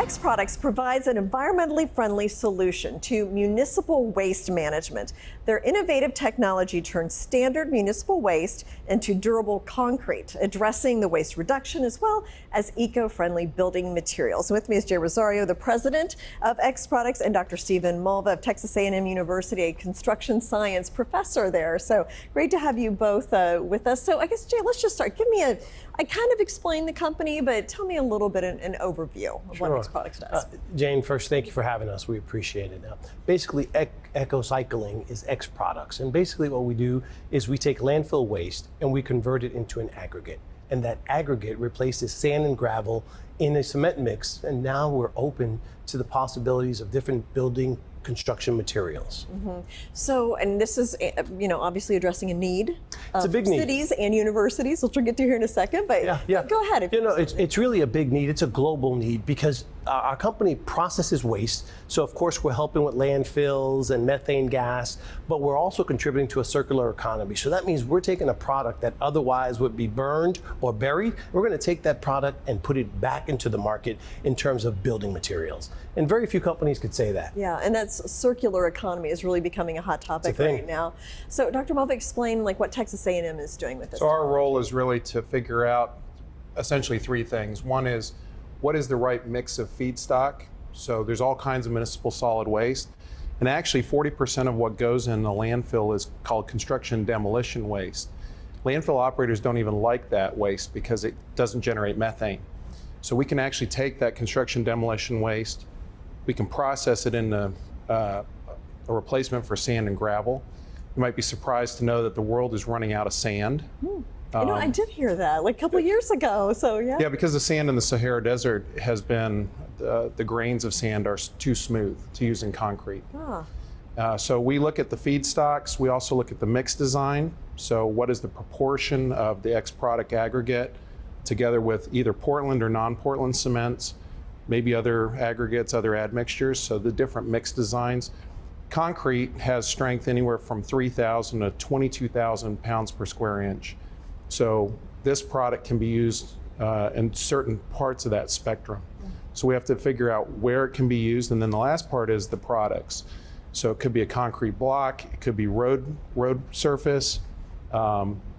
X Products provides an environmentally friendly solution to municipal waste management. Their innovative technology turns standard municipal waste into durable concrete, addressing the waste reduction as well as eco-friendly building materials. With me is Jay Rosario, the president of X Products, and Dr. Stephen Malva of Texas A&M University, a construction science professor there. So great to have you both with us. So I guess, Jay, let's just start. I kind of explained the company, but tell me a little bit an overview of what X Products does. Jane, first, thank you for having us. We appreciate it. Basically, ECOCYCLING is X Products. And basically what we do is we take landfill waste and we convert it into an aggregate. And that aggregate replaces sand and gravel in a cement mix. And now we're open to the possibilities of different building construction materials. Mm-hmm. So, and this is, obviously addressing a need of cities and universities, which we'll get to here in a second, but go ahead. It's really a big need. It's a global need because our company processes waste. So of course we're helping with landfills and methane gas, but we're also contributing to a circular economy. So that means we're taking a product that otherwise would be burned or buried. We're going to take that product and put it back into the market in terms of building materials. And very few companies could say that. Yeah, and that's circular economy is really becoming a hot topic right now. So Dr. Malva, explain what Texas A&M is doing with this. So our role is really to figure out essentially three things. One is, what is the right mix of feedstock? So there's all kinds of municipal solid waste. And actually 40% of what goes in a landfill is called construction demolition waste. Landfill operators don't even like that waste because it doesn't generate methane. So we can actually take that construction demolition waste, we can process it into a replacement for sand and gravel. You might be surprised to know that the world is running out of sand. I did hear that a couple years ago, so yeah. Yeah, because the sand in the Sahara Desert has been, the grains of sand are too smooth to use in concrete. So we look at the feedstocks, we also look at the mix design. So what is the proportion of the X product aggregate together with either Portland or non-Portland cements, maybe other aggregates, other admixtures, so the different mix designs. Concrete has strength anywhere from 3,000 to 22,000 pounds per square inch. So this product can be used in certain parts of that spectrum. So we have to figure out where it can be used, and then the last part is the products. So it could be a concrete block, it could be road surface,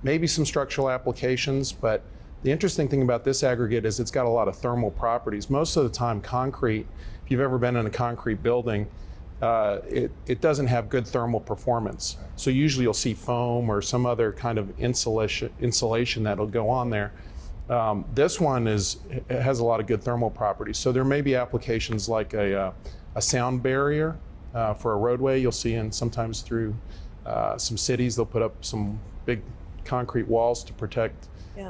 maybe some structural applications, but the interesting thing about this aggregate is it's got a lot of thermal properties. Most of the time concrete, if you've ever been in a concrete building, it doesn't have good thermal performance. So usually you'll see foam or some other kind of insulation that'll go on there. This one has a lot of good thermal properties. So there may be applications like a sound barrier for a roadway. You'll see sometimes through some cities, they'll put up some big concrete walls to protect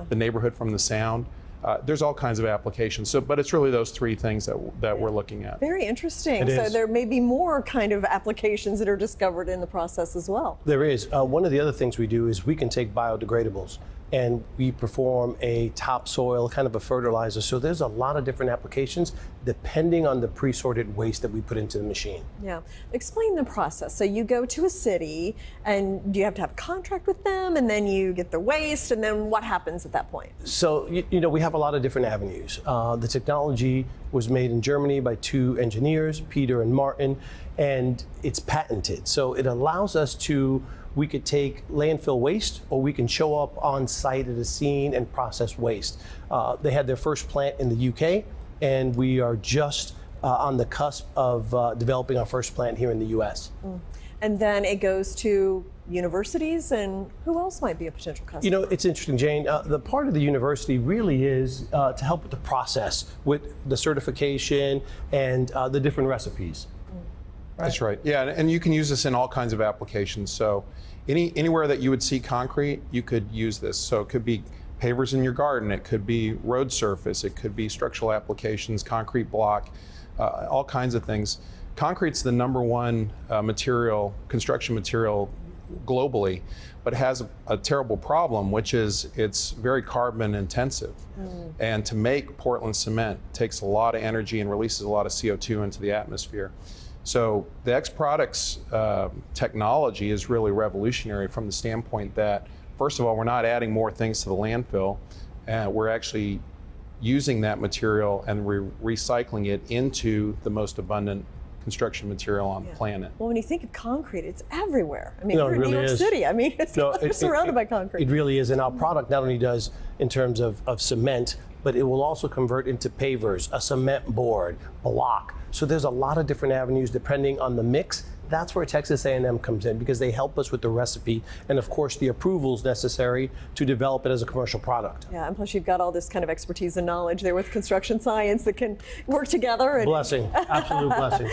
the neighborhood from the sound. There's all kinds of applications, but it's really those three things that we're looking at. Very interesting. So there may be more kind of applications that are discovered in the process as well. There is. One of the other things we do is we can take biodegradables and we perform a topsoil, kind of a fertilizer. So there's a lot of different applications depending on the pre-sorted waste that we put into the machine. Yeah, explain the process. So you go to a city and do you have to have a contract with them, and then you get the waste, and then what happens at that point? So, we have a lot of different avenues. The technology was made in Germany by two engineers, Peter and Martin, and it's patented. So it allows us we could take landfill waste, or we can show up on site at a scene and process waste. They had their first plant in the UK, and we are just on the cusp of developing our first plant here in the US. And then it goes to universities, and who else might be a potential customer? It's interesting, Jane. The part of the university really is to help with the process, with the certification and the different recipes. Right. That's right. Yeah, and you can use this in all kinds of applications. So anywhere that you would see concrete, you could use this. So it could be pavers in your garden, it could be road surface, it could be structural applications, concrete block, all kinds of things. Concrete's the #1 construction material globally, but has a terrible problem, which is it's very carbon intensive. And to make Portland cement takes a lot of energy and releases a lot of CO2 into the atmosphere. So the X Products technology is really revolutionary from the standpoint that, first of all, we're not adding more things to the landfill. We're actually using that material and recycling it into the most abundant construction material on the planet. Well, when you think of concrete, it's everywhere. I mean, No, we're it in really New York is. City. I mean, it's No, surrounded by concrete. It really is, and our product not only does in terms of cement, but it will also convert into pavers, a cement board, block. So there's a lot of different avenues depending on the mix. That's where Texas A&M comes in, because they help us with the recipe and of course the approvals necessary to develop it as a commercial product. Yeah, and plus you've got all this kind of expertise and knowledge there with construction science that can work together. And Blessing, absolute blessing.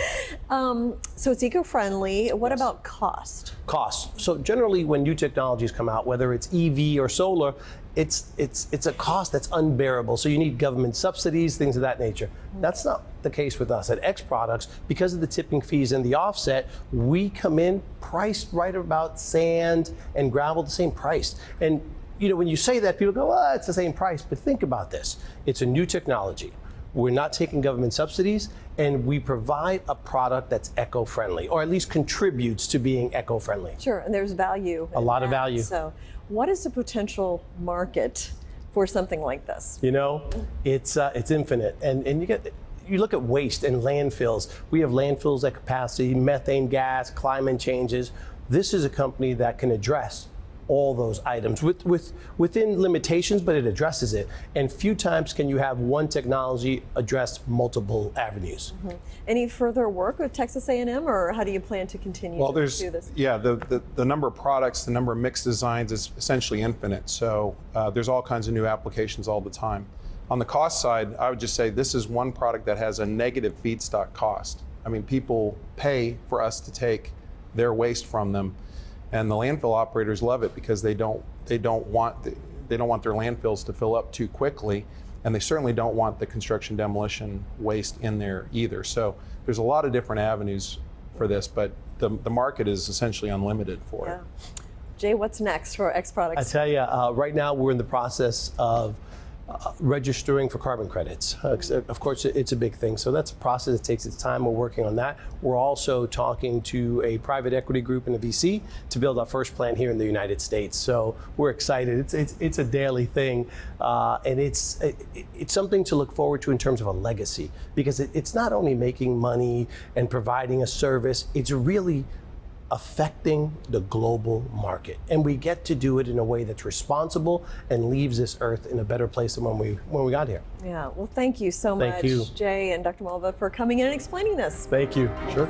so it's eco-friendly. What about cost? Costs. So generally when new technologies come out, whether it's EV or solar, it's a cost that's unbearable. So you need government subsidies, things of that nature. That's not the case with us. At X Products, because of the tipping fees and the offset, we come in priced right about sand and gravel the same price. And you know, when you say that, people go, "Oh, it's the same price." But think about this. It's a new technology. We're not taking government subsidies, and we provide a product that's eco-friendly, or at least contributes to being eco-friendly. Sure, and there's value. A lot of value. So what is the potential market for something like this? You know, it's infinite, and you look at waste and landfills. We have landfills at capacity, methane gas, climate changes. This is a company that can address all those items within limitations, but it addresses it. And few times can you have one technology address multiple avenues. Mm-hmm. Any further work with Texas A&M, or how do you plan to continue to do this? The number of products, the number of mixed designs is essentially infinite. So there's all kinds of new applications all the time. On the cost side, I would just say this is one product that has a negative feedstock cost. I mean, people pay for us to take their waste from them, and the landfill operators love it because they don't want their landfills to fill up too quickly, and they certainly don't want the construction demolition waste in there either. So there's a lot of different avenues for this, but the market is essentially unlimited for it. Jay, what's next for X Products? I tell you, right now we're in the process of registering for carbon credits. Of course, it's a big thing, so that's a process that takes its time. We're working on that. We're also talking to a private equity group and a VC to build our first plant here in the United States. So we're excited. It's a daily thing, and it's something to look forward to in terms of a legacy, because it's not only making money and providing a service, it's really affecting the global market, and we get to do it in a way that's responsible and leaves this earth in a better place than when we got here. Yeah, well, thank you so much, Thank you. Jay and Dr. Malva, for coming in and explaining this. Thank you. Sure.